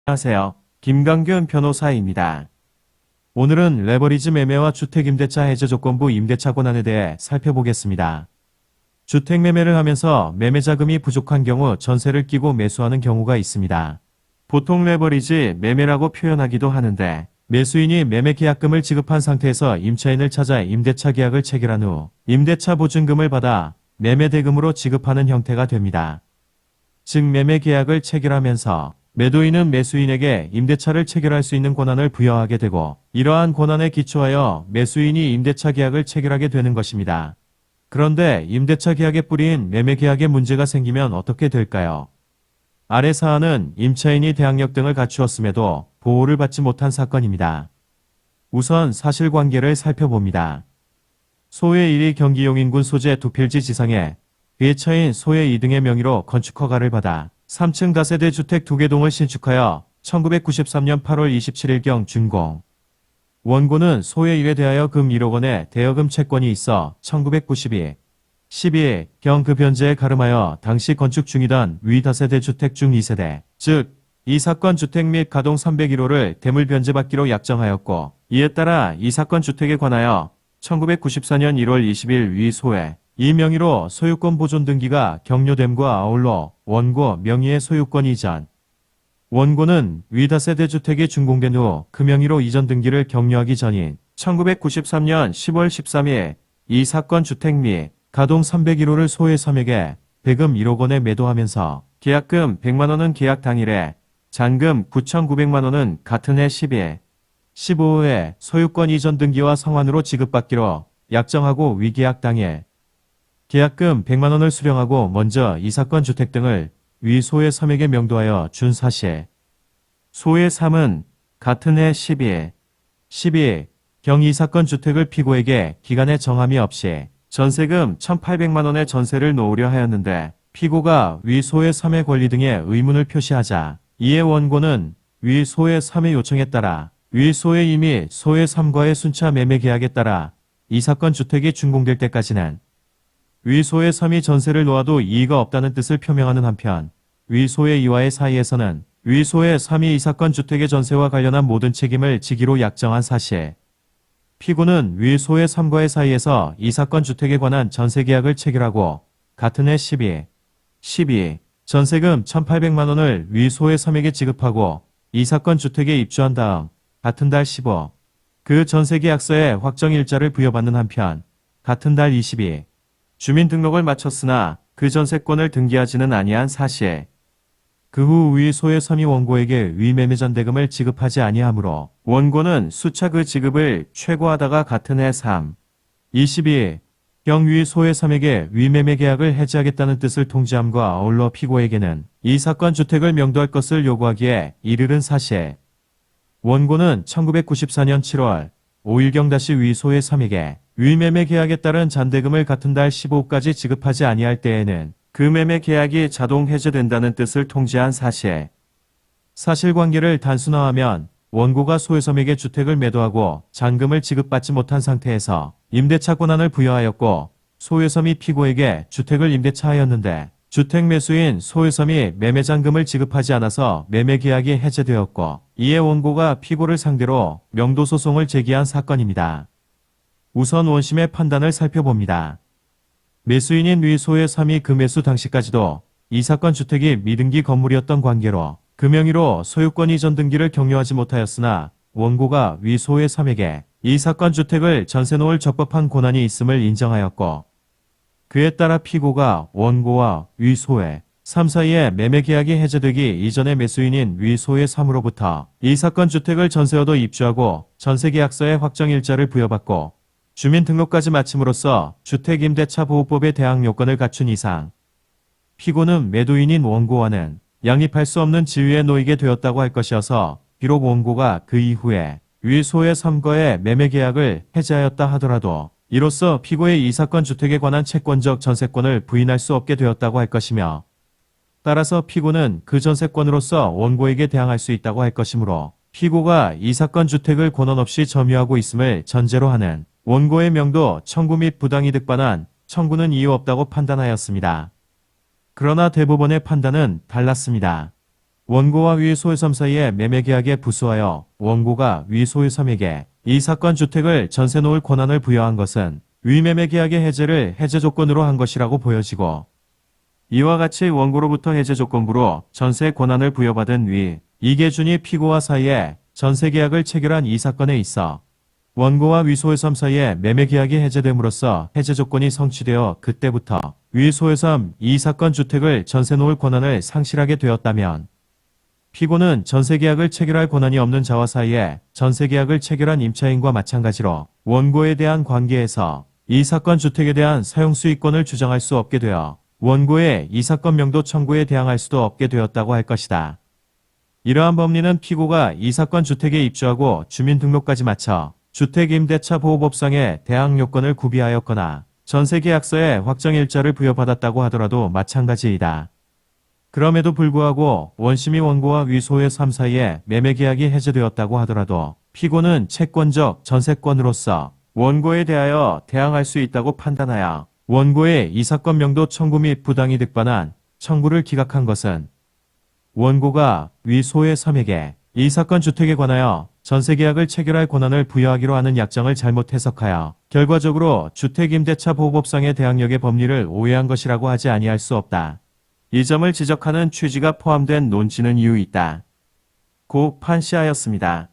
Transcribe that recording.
안녕하세요. 김강균 변호사입니다. 오늘은 레버리지 매매와 주택임대차 해제 조건부 임대차 권한에 대해 살펴보겠습니다. 주택 매매를 하면서 매매 자금이 부족한 경우 전세를 끼고 매수하는 경우가 있습니다. 보통 레버리지 매매라고 표현하기도 하는데 매수인이 매매 계약금을 지급한 상태에서 임차인을 찾아 임대차 계약을 체결한 후 임대차 보증금을 받아 매매 대금으로 지급하는 형태가 됩니다. 즉 매매 계약을 체결하면서 매도인은 매수인에게 임대차를 체결할 수 있는 권한을 부여하게 되고 이러한 권한에 기초하여 매수인이 임대차 계약을 체결하게 되는 것입니다. 그런데 임대차 계약에 뿌린 매매 계약에 문제가 생기면 어떻게 될까요? 아래 사안은 임차인이 대항력 등을 갖추었음에도 보호를 받지 못한 사건입니다. 우선 사실관계를 살펴봅니다. 소의 1위 경기용인군 소재 두 필지 지상에 그의 처인 소의 2등의 명의로 건축허가를 받아 3층 다세대 주택 2개 동을 신축하여 1993년 8월 27일경 준공. 원고는 소의 일에 대하여 금 1억 원의 대여금 채권이 있어 1992-12경 그 변제에 가름하여 당시 건축 중이던 위 다세대 주택 중 2세대, 즉 이 사건 주택 및 가동 301호를 대물 변제받기로 약정하였고 이에 따라 이 사건 주택에 관하여 1994년 1월 20일 위 소의 이 명의로 소유권 보존 등기가 격려됨과 아울러 원고 명의의 소유권 이전. 원고는 위 다세대 주택이 준공된 후 그 명의로 이전 등기를 격려하기 전인 1993년 10월 13일 이 사건 주택 및 가동 301호를 소의 섬에게 대금 1억 원에 매도하면서 계약금 100만 원은 계약 당일에, 잔금 9,900만 원은 같은 해 10일, 15호에 소유권 이전 등기와 성환으로 지급받기로 약정하고 위계약 당일 계약금 100만 원을 수령하고 먼저 이 사건 주택 등을 위 소의 섬에게 명도하여 준 사실. 소의 3은 같은 해 12일, 12경 이 사건 주택을 피고에게 기간에 정함이 없이 전세금 1,800만 원의 전세를 놓으려 하였는데 피고가 위 소의 3의 권리 등의 의문을 표시하자 이에 원고는 위 소의 3의 요청에 따라 위 소의 2 및 소의 3과의 순차 매매 계약에 따라 이 사건 주택이 준공될 때까지는 위 소의 3이 전세를 놓아도 이의가 없다는 뜻을 표명하는 한편 위 소의 2와의 사이에서는 위 소의 3이 이 사건 주택의 전세와 관련한 모든 책임을 지기로 약정한 사실. 피고는 위 소의 3과의 사이에서 이 사건 주택에 관한 전세 계약을 체결하고 같은 해 12 전세금 1,800만 원을 위 소의 3에게 지급하고 이 사건 주택에 입주한 다음 같은 달 15 그 전세계약서에 확정일자를 부여받는 한편 같은 달 22 주민등록을 마쳤으나 그 전세권을 등기하지는 아니한 사실. 그 후 위 소의 3이 원고에게 위 매매전 대금을 지급하지 아니하므로 원고는 수차 그 지급을 최고하다가 같은 해 22경 위 소의 3에게 위 매매 계약을 해지하겠다는 뜻을 통지함과 아울러 피고에게는 이 사건 주택을 명도할 것을 요구하기에 이르른 사실. 원고는 1994년 7월 5일경 다시 위 소의 3에게 위 매매 계약에 따른 잔대금을 같은 달 15까지 지급하지 아니할 때에는 그 매매 계약이 자동 해제된다는 뜻을 통지한 사실. 사실관계를 단순화하면 원고가 소의 섬에게 주택을 매도하고 잔금을 지급받지 못한 상태에서 임대차 권한을 부여하였고 소의 섬이 피고에게 주택을 임대차하였는데 주택 매수인 소의 섬이 매매 잔금을 지급하지 않아서 매매 계약이 해제되었고 이에 원고가 피고를 상대로 명도소송을 제기한 사건입니다. 우선 원심의 판단을 살펴봅니다. 매수인인 위 소의 3이 그 매수 당시까지도 이 사건 주택이 미등기 건물이었던 관계로 그 명의로 소유권 이전 등기를 격려하지 못하였으나 원고가 위 소의 3에게 이 사건 주택을 전세 놓을 적법한 권한이 있음을 인정하였고 그에 따라 피고가 원고와 위 소의 3 사이에 매매 계약이 해제되기 이전의 매수인인 위 소의 3으로부터 이 사건 주택을 전세 얻어 입주하고 전세계약서에 확정일자를 부여받고 주민등록까지 마침으로써 주택임대차보호법에 대항 요건을 갖춘 이상 피고는 매도인인 원고와는 양립할 수 없는 지위에 놓이게 되었다고 할 것이어서 비록 원고가 그 이후에 위 소의 3과의 매매 계약을 해제하였다 하더라도 이로써 피고의 이 사건 주택에 관한 채권적 전세권을 부인할 수 없게 되었다고 할 것이며 따라서 피고는 그 전세권으로서 원고에게 대항할 수 있다고 할 것이므로 피고가 이 사건 주택을 권한 없이 점유하고 있음을 전제로 하는 원고의 명도 청구 및 부당이득 반환 청구는 이유 없다고 판단하였습니다. 그러나 대법원의 판단은 달랐습니다. 원고와 위 소유섬 사이의 매매계약에 부수하여 원고가 위 소유섬에게 이 사건 주택을 전세 놓을 권한을 부여한 것은 위 매매계약의 해제를 해제 조건으로 한 것이라고 보여지고, 이와 같이 원고로부터 해제 조건부로 전세 권한을 부여받은 위 이계준이 피고와 사이에 전세계약을 체결한 이 사건에 있어 원고와 위 소유섬 사이의 매매계약이 해제됨으로써 해제 조건이 성취되어 그때부터 위 소유섬 이 사건 주택을 전세 놓을 권한을 상실하게 되었다면, 피고는 전세계약을 체결할 권한이 없는 자와 사이에 전세계약을 체결한 임차인과 마찬가지로 원고에 대한 관계에서 이 사건 주택에 대한 사용수익권을 주장할 수 없게 되어 원고의 이 사건 명도 청구에 대항할 수도 없게 되었다고 할 것이다. 이러한 법리는 피고가 이 사건 주택에 입주하고 주민등록까지 마쳐 주택임대차 보호법상의 대항 요건을 구비하였거나 전세계약서에 확정일자를 부여받았다고 하더라도 마찬가지이다. 그럼에도 불구하고 원심이 원고와 위 소유섬 사이에 매매계약이 해제되었다고 하더라도 피고는 채권적 전세권으로서 원고에 대하여 대항할 수 있다고 판단하여 원고의 이 사건 명도 청구 및 부당이 득반한 청구를 기각한 것은 원고가 위 소유섬에게 이 사건 주택에 관하여 전세계약을 체결할 권한을 부여하기로 하는 약정을 잘못 해석하여 결과적으로 주택임대차 보호법상의 대항력의 법리를 오해한 것이라고 하지 아니할 수 없다. 이 점을 지적하는 취지가 포함된 논지는 이유 있다. 고 판시하였습니다.